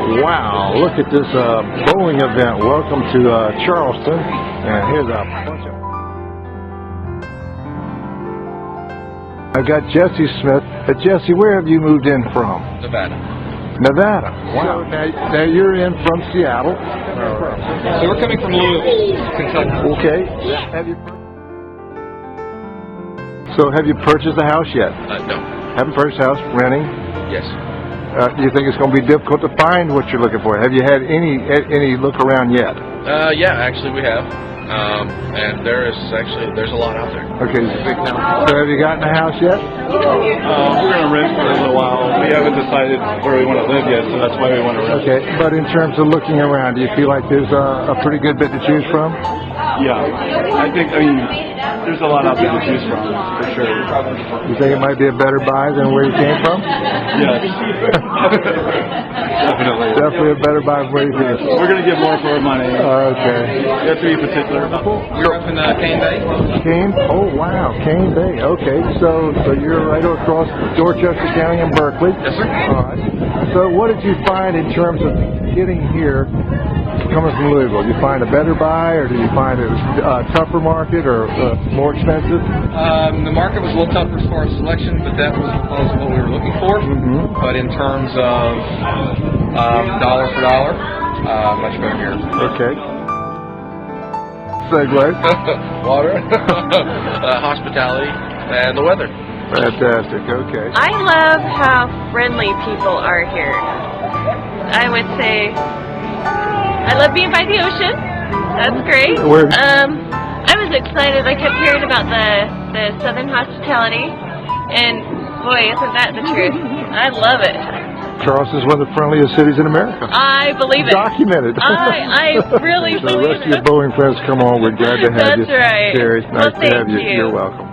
Wow, look at this Boeing event. Welcome to Charleston. And here's a bunch of... I got Jesse Smith. Jesse, where have you moved in from? Nevada. Nevada. Wow. So now you're in from Seattle. So we're coming from Louisville, Kentucky. Okay. Have you purchased a house yet? No. Haven't purchased a house. Renting? Yes. Do you think it's going to be difficult to find what you're looking for? Have you had any look around yet? Yeah, actually we have. And there's a lot out there. Okay. So have you gotten a house yet? We're going to rent for a little while. We haven't decided where we want to live yet, so that's why we want to rent. Okay. But in terms of looking around, do you feel like there's a pretty good bit to choose from? Yeah. I mean, there's a lot out there to choose from, for sure. You think it might be a better buy than where you came from? Yes. Definitely. Definitely a better buy than where you came from. We're going to get more for our money. Okay. You have to be particular. We're up in Cane Bay. Cane? Oh, wow. Cane Bay. Okay. So you're right across Dorchester County and Berkeley. Yes, sir. All right. So what did you find in terms of getting here coming from Louisville? Did you find a better buy, or did you find it was a tougher market or more expensive? The market was a little tougher as far as selection, but that was because of what we were looking for. Mm-hmm. But in terms of dollar for dollar, much better here. Okay. Segue. Water, hospitality, and the weather. Fantastic. Okay. I love how friendly people are here. I would say I love being by the ocean. That's great. I was excited. I kept hearing about the Southern hospitality, and boy, isn't that the truth? I love it. Charleston is one of the friendliest cities in America. I believe it. Documented. I really So the believe rest of your Boeing friends come on. We're glad to have you. That's right. Terry, nice Well, to have thank you. you. You're welcome.